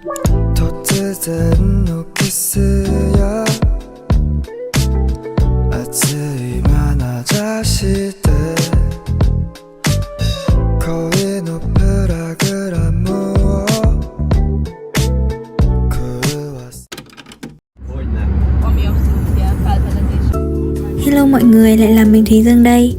突然のキスや熱い眼差しで恋のプログラムを狂わす。 Hello mọi người, lại là mình Thúy Dương đây.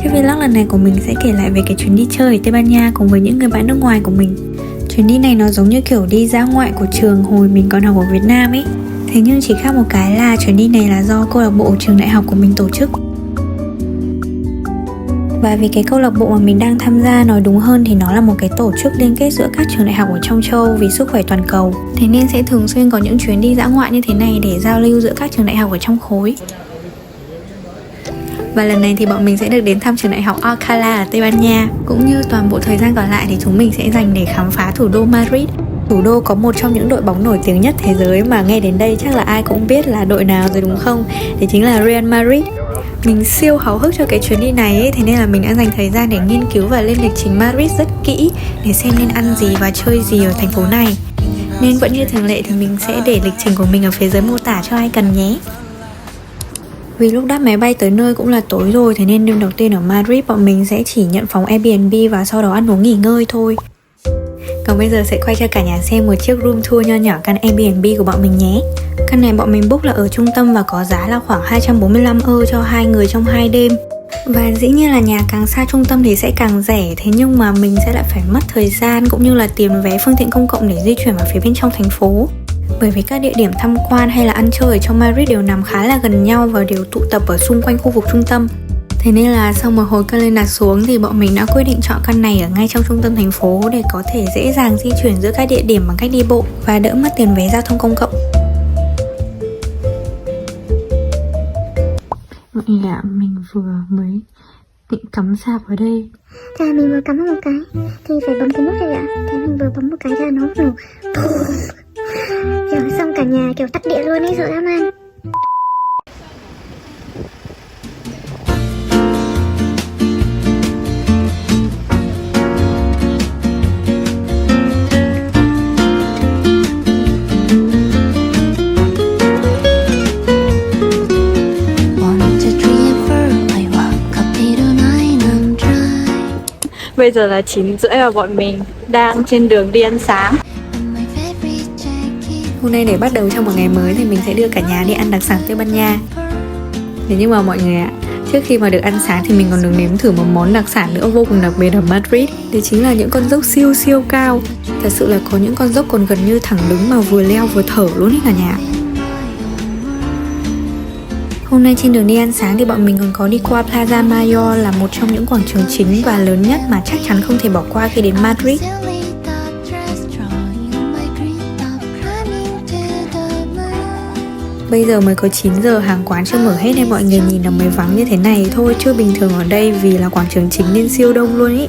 Cái vlog lần này của mình sẽ kể lại về cái chuyến đi chơi ở Tây Ban Nha cùng với những người bạn nước ngoài của mình. Chuyến đi này nó giống như kiểu đi dã ngoại của trường hồi mình còn học ở Việt Nam ấy. Thế nhưng chỉ khác một cái là chuyến đi này là do câu lạc bộ trường đại học của mình tổ chức. Và vì cái câu lạc bộ mà mình đang tham gia, nói đúng hơn thì nó là một cái tổ chức liên kết giữa các trường đại học ở trong châu vì sức khỏe toàn cầu. Thế nên sẽ thường xuyên có những chuyến đi dã ngoại như thế này để giao lưu giữa các trường đại học ở trong khối. Và lần này thì bọn mình sẽ được đến thăm trường đại học Alcalá ở Tây Ban Nha. Cũng như toàn bộ thời gian còn lại thì chúng mình sẽ dành để khám phá thủ đô Madrid. Thủ đô có một trong những đội bóng nổi tiếng nhất thế giới mà nghe đến đây chắc là ai cũng biết là đội nào rồi đúng không? Đấy chính là Real Madrid. Mình siêu háo hức cho cái chuyến đi này ấy, thế nên là mình đã dành thời gian để nghiên cứu và lên lịch trình Madrid rất kỹ để xem nên ăn gì và chơi gì ở thành phố này. Nên vẫn như thường lệ thì mình sẽ để lịch trình của mình ở phía dưới mô tả cho ai cần nhé. Vì lúc đáp máy bay tới nơi cũng là tối rồi, thế nên đêm đầu tiên ở Madrid bọn mình sẽ chỉ nhận phòng Airbnb và sau đó ăn uống nghỉ ngơi thôi. Còn bây giờ sẽ quay cho cả nhà xem một chiếc room tour nho nhỏ căn Airbnb của bọn mình nhé. Căn này bọn mình book là ở trung tâm và có giá là khoảng 245 euro cho 2 người trong 2 đêm. Và dĩ nhiên là nhà càng xa trung tâm thì sẽ càng rẻ, thế nhưng mà mình sẽ lại phải mất thời gian cũng như là tìm vé phương tiện công cộng để di chuyển vào phía bên trong thành phố. Bởi vì các địa điểm tham quan hay là ăn chơi ở trong Madrid đều nằm khá là gần nhau và đều tụ tập ở xung quanh khu vực trung tâm. Thế nên là sau một hồi cân lên đặt xuống thì bọn mình đã quyết định chọn căn này ở ngay trong trung tâm thành phố để có thể dễ dàng di chuyển giữa các địa điểm bằng cách đi bộ và đỡ mất tiền vé giao thông công cộng. Mọi người ạ, mình vừa mới định cắm sạc ở đây. Mình vừa cắm một cái thì phải bấm cái nút này ạ. Thế mình vừa bấm một cái ra nó nổ. Rồi xong cả nhà kiểu tắt điện luôn ấy, sợ dã man. Bây giờ là 9:30 và bọn mình đang trên đường đi ăn sáng. Hôm nay để bắt đầu cho một ngày mới thì mình sẽ đưa cả nhà đi ăn đặc sản Tây Ban Nha. Thế nhưng mà mọi người ạ, trước khi mà được ăn sáng thì mình còn được nếm thử một món đặc sản nữa vô cùng đặc biệt ở Madrid. Đấy chính là những con dốc siêu siêu cao. Thật sự là có những con dốc còn gần như thẳng đứng mà vừa leo vừa thở luôn ý cả nhà. Hôm nay trên đường đi ăn sáng thì bọn mình còn có đi qua Plaza Mayor, là một trong những quảng trường chính và lớn nhất mà chắc chắn không thể bỏ qua khi đến Madrid. Bây giờ mới có 9 giờ, hàng quán chưa mở hết nên mọi người nhìn nó mới vắng như thế này thôi, chứ bình thường ở đây vì là quảng trường chính nên siêu đông luôn ý.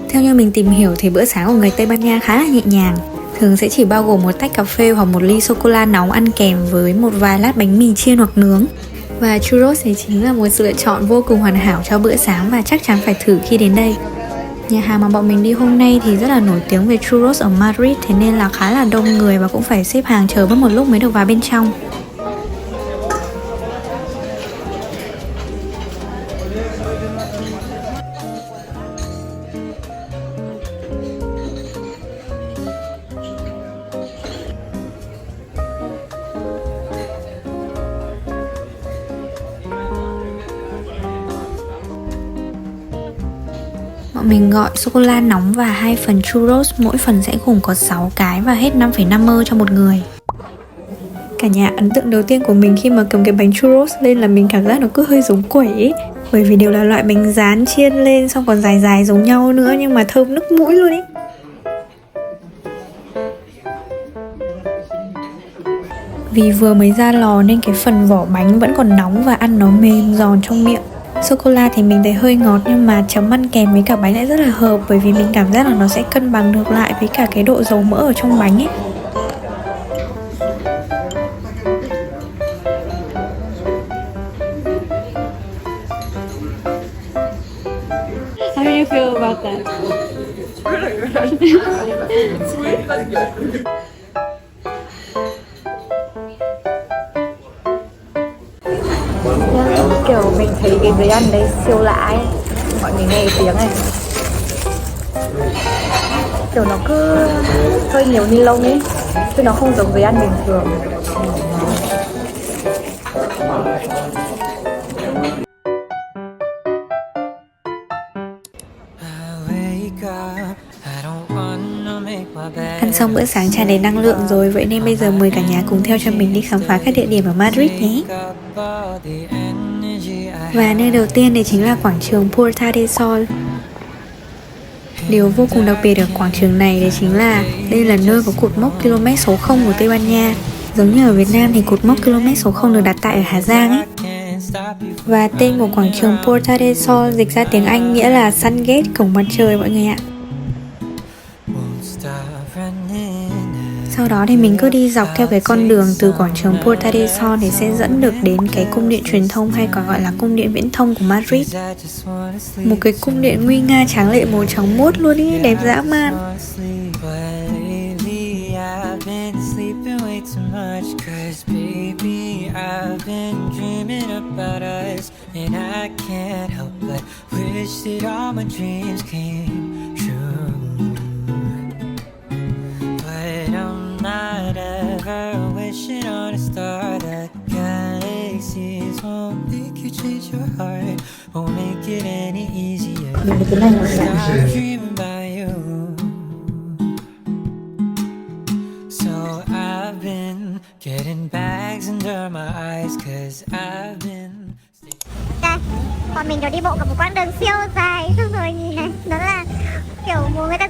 Theo như mình tìm hiểu thì bữa sáng của người Tây Ban Nha khá là nhẹ nhàng. Thường sẽ chỉ bao gồm một tách cà phê hoặc một ly sô-cô-la nóng ăn kèm với một vài lát bánh mì chiên hoặc nướng. Và churros thì chính là một sự lựa chọn vô cùng hoàn hảo cho bữa sáng và chắc chắn phải thử khi đến đây. Nhà hàng mà bọn mình đi hôm nay thì rất là nổi tiếng về churros ở Madrid, thế nên là khá là đông người và cũng phải xếp hàng chờ mất một lúc mới được vào bên trong. Bọn mình gọi sô-cô-la nóng và 2 phần churros, mỗi phần sẽ gồm có 6 cái và hết 5,5 euro cho một người. Cả nhà, ấn tượng đầu tiên của mình khi mà cầm cái bánh churros lên là mình cảm giác nó cứ hơi giống quẩy ấy. Bởi vì đều là loại bánh rán chiên lên xong còn dài dài giống nhau nữa, nhưng mà thơm nức mũi luôn ấy. Vì vừa mới ra lò nên cái phần vỏ bánh vẫn còn nóng và ăn nó mềm giòn trong miệng. Sô-cô-la thì mình thấy hơi ngọt nhưng mà chấm ăn kèm với cả bánh lại rất là hợp, bởi vì mình cảm giác là nó sẽ cân bằng được lại với cả cái độ dầu mỡ ở trong bánh ấy. How do you feel about that? Kiểu mình thấy cái giấy ăn đấy siêu lạ ấy. Mọi người nghe tiếng này, kiểu nó cứ hơi nhiều ni lông ấy, chứ nó không giống giấy ăn bình thường. Ăn xong bữa sáng tràn đầy năng lượng rồi, vậy nên bây giờ mời cả nhà cùng theo cho mình đi khám phá các địa điểm ở Madrid nhé. Và nơi đầu tiên thì chính là quảng trường Puerta del Sol. Điều vô cùng đặc biệt ở quảng trường này đấy chính là đây là nơi có cột mốc km số 0 của Tây Ban Nha. Giống như ở Việt Nam thì cột mốc km số 0 được đặt tại ở Hà Giang ấy. Và tên của quảng trường Puerta del Sol dịch ra tiếng Anh nghĩa là Sun Gate, cổng mặt trời mọi người ạ. Sau đó thì mình cứ đi dọc theo cái con đường từ quảng trường Puerta del Sol thì sẽ dẫn được đến cái cung điện truyền thông, hay còn gọi là cung điện viễn thông của Madrid. Một cái cung điện nguy nga tráng lệ màu trắng muốt luôn ý, đẹp dã man. Wishing on a star that galaxies won't make you change your heart, won't make it any easier. Stop dreaming about you. So I've been getting bags under my eyes, cause I've been. Ok, bọn mình đều đi bộ cả một quãng đường siêu dài, xong rồi nhìn này, đó là kiểu người ta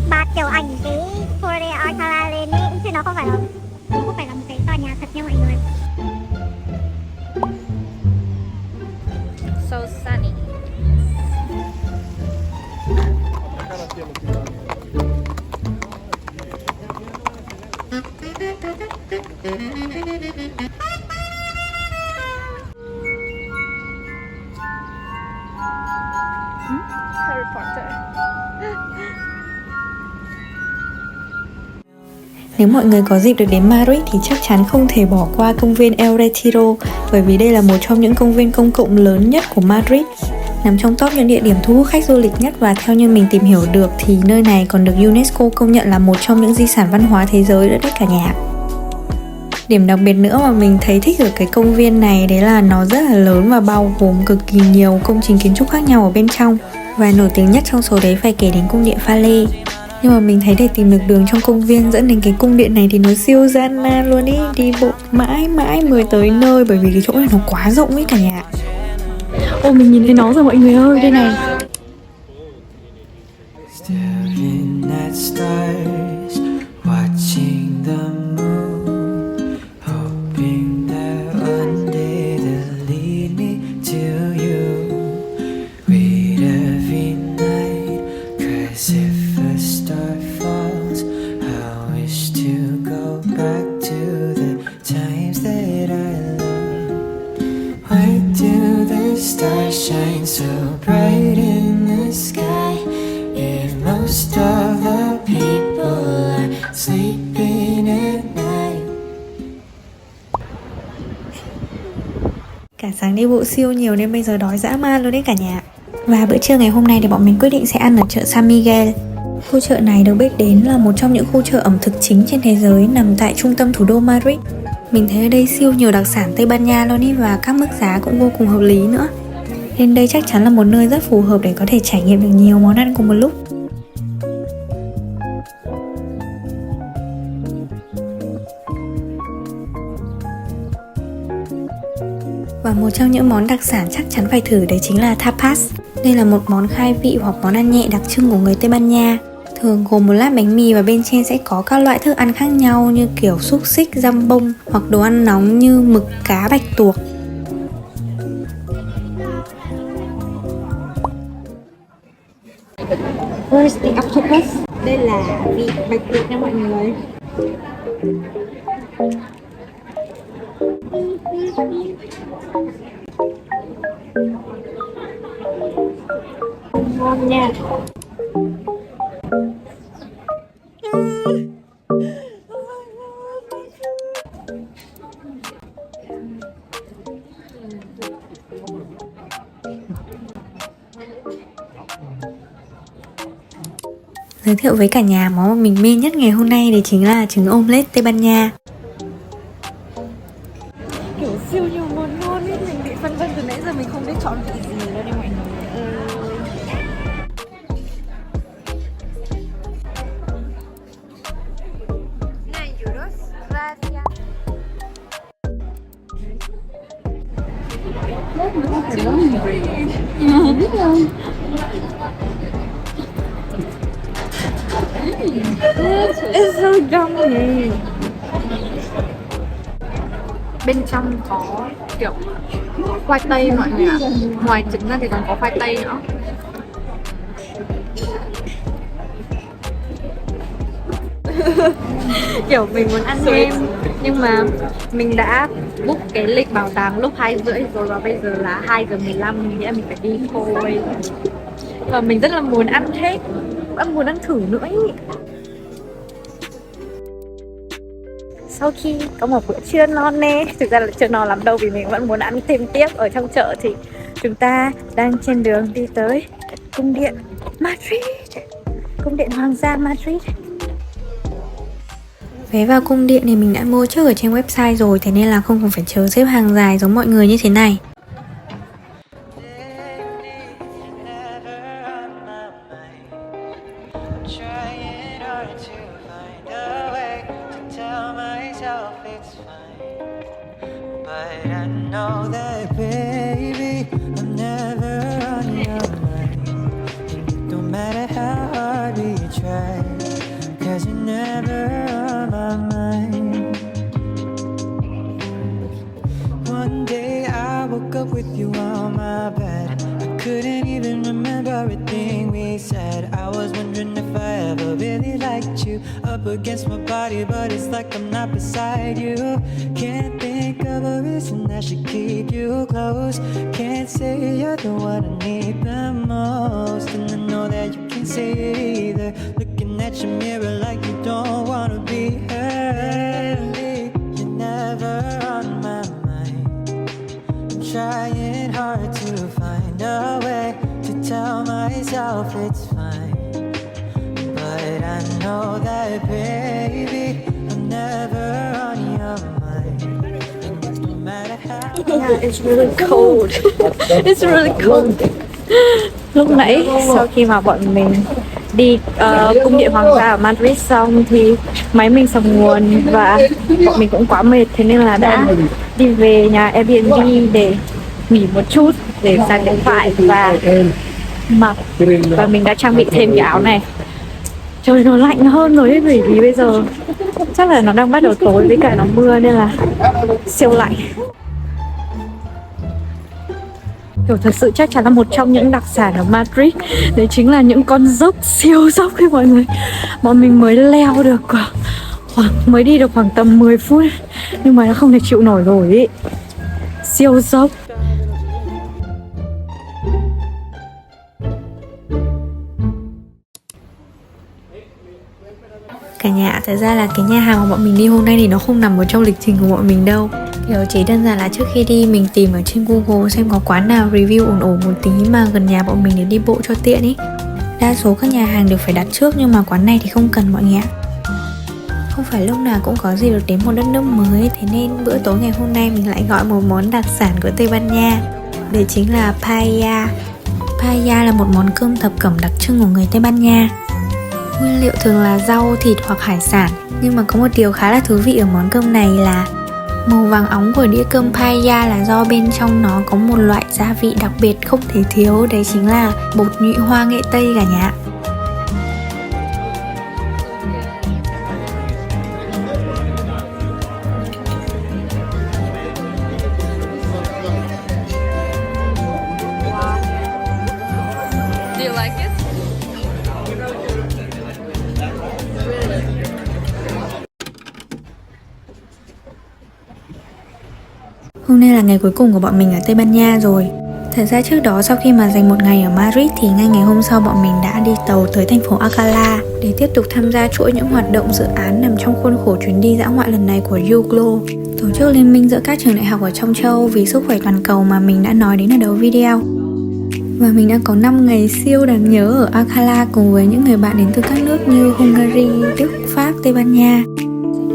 bạt kiểu ảnh cái Torre de Alcalá lên ý, chứ nó không phải là một cái tòa nhà thật nha mọi người. So sunny. Harry Potter. Nếu mọi người có dịp được đến Madrid thì chắc chắn không thể bỏ qua công viên El Retiro, bởi vì đây là một trong những công viên công cộng lớn nhất của Madrid, nằm trong top những địa điểm thu hút khách du lịch nhất, và theo như mình tìm hiểu được thì nơi này còn được UNESCO công nhận là một trong những di sản văn hóa thế giới nữa đấy cả nhà. Điểm đặc biệt nữa mà mình thấy thích ở cái công viên này đấy là nó rất là lớn và bao gồm cực kỳ nhiều công trình kiến trúc khác nhau ở bên trong, và nổi tiếng nhất trong số đấy phải kể đến cung điện Pha Lê. Nhưng mà mình thấy để tìm được đường trong công viên dẫn đến cái cung điện này thì nó siêu gian nan luôn ý, đi bộ mãi mới tới nơi, bởi vì cái chỗ này nó quá rộng ấy cả nhà. Ô, mình nhìn thấy nó rồi mọi người ơi, đây này. Shine so bright in the sky, if most of the people are sleeping at night. Cả sáng đi bộ siêu nhiều nên bây giờ đói dã man luôn đấy cả nhà. Và bữa trưa ngày hôm nay thì bọn mình quyết định sẽ ăn ở chợ San Miguel. Khu chợ này được biết đến là một trong những khu chợ ẩm thực chính trên thế giới, nằm tại trung tâm thủ đô Madrid. Mình thấy ở đây siêu nhiều đặc sản Tây Ban Nha luôn ý, và các mức giá cũng vô cùng hợp lý nữa. Nên đây chắc chắn là một nơi rất phù hợp để có thể trải nghiệm được nhiều món ăn cùng một lúc. một trong những món đặc sản chắc chắn phải thử đấy chính là tapas. Đây là một món khai vị hoặc món ăn nhẹ đặc trưng của người Tây Ban Nha. Thường gồm một lát bánh mì và bên trên sẽ có các loại thức ăn khác nhau như kiểu xúc xích, dăm bông hoặc đồ ăn nóng như mực, cá, bạch tuộc. Where's the octopus? Đây là vị bạch tuộc nha mọi người. Ngon nha. Giới thiệu với cả nhà món mà mình mê nhất ngày hôm nay đấy chính là trứng omelette Tây Ban Nha. Kiểu siêu nhiều món ngon ấy, mình bị phân vân từ nãy giờ mình không biết chọn vị gì đâu đây mọi người. It's so yummy. Bên trong có kiểu khoai tây mọi người ạ. Ngoài trứng ra thì còn có khoai tây nữa. Kiểu mình muốn ăn thêm nhưng mà mình đã book cái lịch bảo tàng lúc 2:30 rồi và bây giờ là 2:15, nghĩa là mình phải đi thôi. Và mình rất là muốn ăn hết, vẫn muốn ăn thử nữa ý. Sau khi có một bữa trưa non nê, thực ra là chưa no lắm đâu vì mình vẫn muốn ăn thêm tiếp ở trong chợ, thì chúng ta đang trên đường đi tới cung điện Madrid, cung điện Hoàng gia Madrid. Vé vào cung điện thì mình đã mua trước ở trên website rồi, thế nên là không cần phải chờ xếp hàng dài giống mọi người như thế này. One day I woke up with you on my bed. I couldn't even remember everything we said. I was wondering if I ever really liked you. Up against my body, but it's like I'm not beside you. Can't think of a reason I should keep you close. Can't say you're the one I need the most. And I know that you can't say it either. Looking at your mirror like you don't wanna be early. You're never on my mind. I'm trying hard to find a way to tell myself it's fine. But I know that, baby, I'm never on your mind. And no matter how. Yeah, it's really cold. It's really cold. Lúc nãy sau khi mà bọn mình đi cung điện Hoàng gia ở Madrid xong thì máy mình sập nguồn và bọn mình cũng quá mệt, thế nên là đã đi về nhà Airbnb để nghỉ một chút để sạc điện thoại và mặc, và mình đã trang bị thêm cái áo này. Trời nó lạnh hơn rồi ấy, bởi vì bây giờ chắc là nó đang bắt đầu tối với cả nó mưa nên là siêu lạnh. Kiểu thật sự chắc chắn là một trong những đặc sản ở Madrid đấy chính là những con dốc siêu dốc ấy mọi người. Bọn mình mới leo được mới đi được khoảng tầm 10 phút nhưng mà nó không thể chịu nổi rồi ý. Siêu dốc. Cả nhà, thật ra là cái nhà hàng của bọn mình đi hôm nay thì nó không nằm ở trong lịch trình của bọn mình đâu. Kiểu chỉ đơn giản là trước khi đi mình tìm ở trên Google xem có quán nào review ổn ổn một tí mà gần nhà bọn mình để đi bộ cho tiện ý. Đa số các nhà hàng đều phải đặt trước nhưng mà quán này thì không cần mọi người ạ. Không phải lúc nào cũng có gì được đến một đất nước mới, thế nên bữa tối ngày hôm nay mình lại gọi một món đặc sản của Tây Ban Nha. Đấy chính là paella. Paella là một món cơm thập cẩm đặc trưng của người Tây Ban Nha. Nguyên liệu thường là rau, thịt hoặc hải sản. Nhưng mà có một điều khá là thú vị ở món cơm này là Màu vàng óng của đĩa cơm paella là do bên trong nó có một loại gia vị đặc biệt không thể thiếu, đấy chính là bột nhụy hoa nghệ Tây cả nhà. Do you like it? Hôm nay là ngày cuối cùng của bọn mình ở Tây Ban Nha rồi. Thật ra trước đó sau khi mà dành một ngày ở Madrid thì ngay ngày hôm sau bọn mình đã đi tàu tới thành phố Alcalá để tiếp tục tham gia chuỗi những hoạt động dự án nằm trong khuôn khổ chuyến đi dã ngoại lần này của UGLO, tổ chức liên minh giữa các trường đại học ở trong châu Âu vì sức khỏe toàn cầu mà mình đã nói đến ở đầu video. Và mình đã có 5 ngày siêu đáng nhớ ở Alcalá cùng với những người bạn đến từ các nước như Hungary, Đức, Pháp, Tây Ban Nha.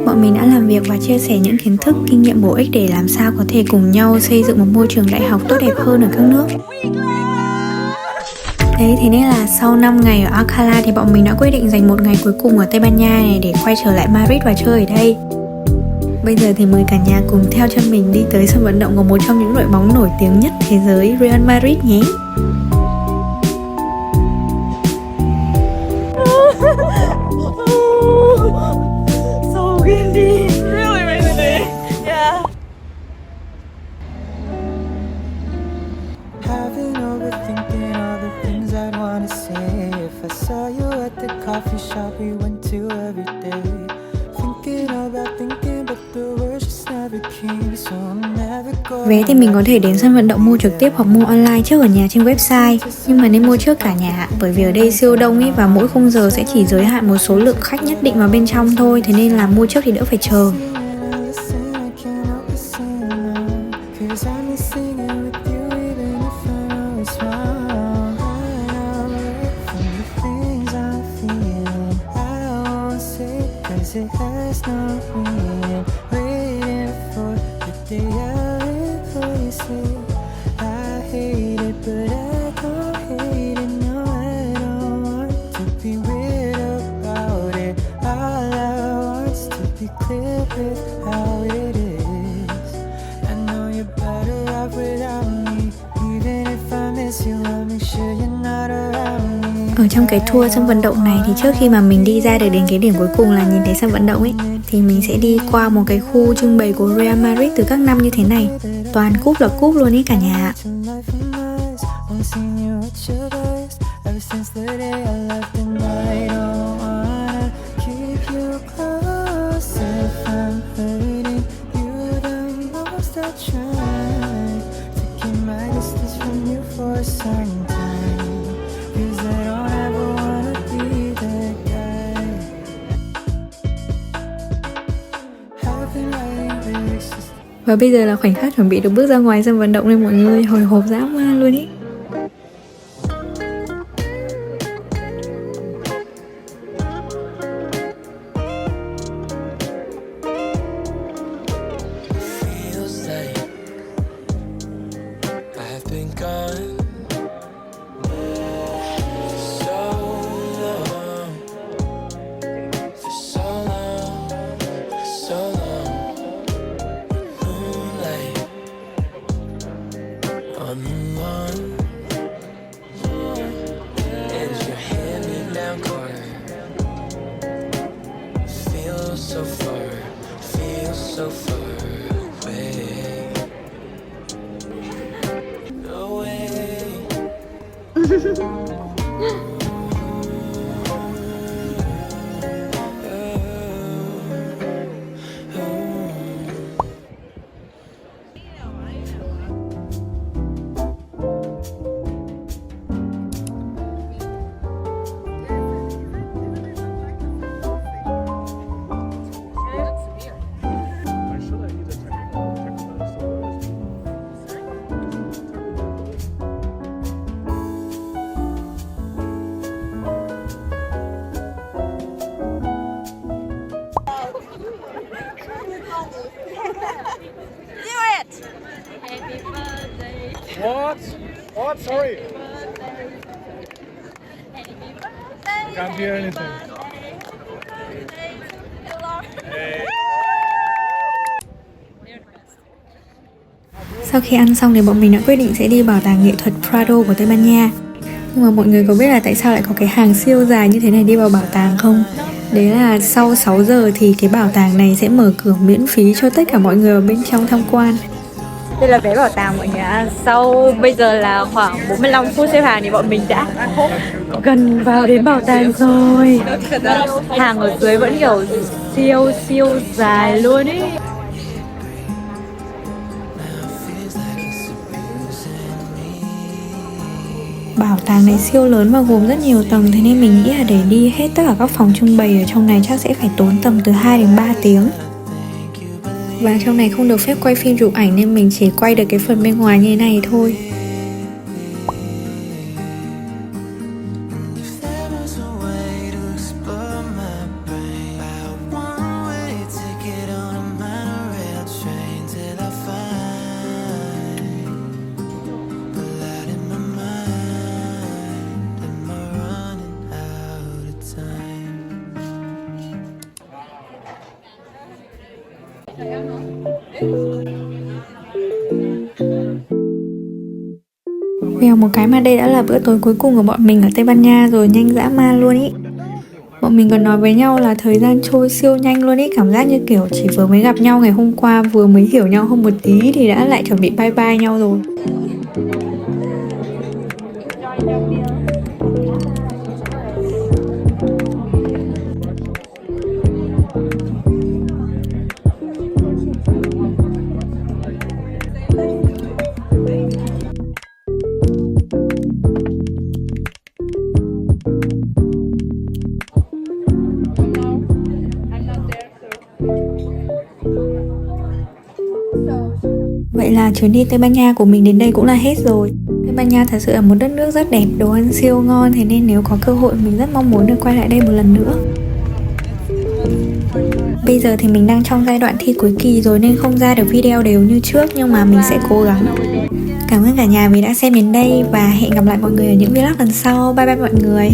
Bọn mình đã làm việc và chia sẻ những kiến thức, kinh nghiệm bổ ích để làm sao có thể cùng nhau xây dựng một môi trường đại học tốt đẹp hơn ở các nước. Đấy, thế nên là sau 5 ngày ở Alcalá thì bọn mình đã quyết định dành một ngày cuối cùng ở Tây Ban Nha này để quay trở lại Madrid và chơi ở đây. Bây giờ thì mời cả nhà cùng theo chân mình đi tới sân vận động của một trong những đội bóng nổi tiếng nhất thế giới, Real Madrid nhé. So windy, really windy. Yeah. Have been overthinking all the things I'd wanna say. If I saw you at the coffee shop we went to every day. Thinking but the words just never came, so I'm never going. Vé thì mình có thể đến sân vận động mua trực tiếp hoặc mua online trước ở nhà trên website. Nhưng mà nên mua trước cả nhà, bởi vì ở đây siêu đông ý và mỗi khung giờ sẽ chỉ giới hạn một số lượng khách nhất định vào bên trong thôi. Thế nên là mua trước thì đỡ phải chờ. It has no meaning, waiting for the day I replace it. I hate it, but I don't hate it. No, I don't want to be weird about it. All I want's to be clear with how it is. I know you're better off without me. Even if I miss you, I'll make sure you're not around me. Ở trong cái tour sân vận động này thì trước khi mà mình đi ra được đến cái điểm cuối cùng là nhìn thấy sân vận động ấy, thì mình sẽ đi qua một cái khu trưng bày của Real Madrid từ các năm như thế này. Toàn cúp là cúp luôn ý cả nhà. Và bây giờ là khoảnh khắc chuẩn bị được bước ra ngoài sân vận động nên mọi người hồi hộp dã man luôn ý. So far away. What? What? Sorry. Can't hear anything. Hey. Sau khi ăn xong thì bọn mình đã quyết định sẽ đi bảo tàng nghệ thuật Prado của Tây Ban Nha. Nhưng mà mọi người có biết là tại sao lại có cái hàng siêu dài như thế này đi vào bảo tàng không? Đấy là sau 6 giờ thì cái bảo tàng này sẽ mở cửa miễn phí cho tất cả mọi người ở bên trong tham quan. Đây là vé bảo tàng mọi người ạ. Sau bây giờ là khoảng 45 phút xếp hàng thì bọn mình đã gần vào đến bảo tàng rồi. Hàng ở dưới vẫn kiểu siêu dài luôn ý. Bảo tàng này siêu lớn và gồm rất nhiều tầng, thế nên mình nghĩ là để đi hết tất cả các phòng trưng bày ở trong này chắc sẽ phải tốn tầm từ 2 đến 3 tiếng. Và trong này không được phép quay phim chụp ảnh nên mình chỉ quay được cái phần bên ngoài như thế này thôi. Vèo một cái mà đây đã là bữa tối cuối cùng của bọn mình ở Tây Ban Nha rồi, nhanh dã man luôn ý. Bọn mình còn nói với nhau là thời gian trôi siêu nhanh luôn ý, cảm giác như kiểu chỉ vừa mới gặp nhau ngày hôm qua, vừa mới hiểu nhau hơn một tí thì đã lại chuẩn bị bye bye nhau rồi. Vậy là chuyến đi Tây Ban Nha của mình đến đây cũng là hết rồi. Tây Ban Nha thật sự là một đất nước rất đẹp, đồ ăn siêu ngon, thế nên nếu có cơ hội mình rất mong muốn được quay lại đây một lần nữa. Bây giờ thì mình đang trong giai đoạn thi cuối kỳ rồi nên không ra được video đều như trước, nhưng mà mình sẽ cố gắng. Cảm ơn cả nhà vì đã xem đến đây và hẹn gặp lại mọi người ở những vlog lần sau. Bye bye mọi người.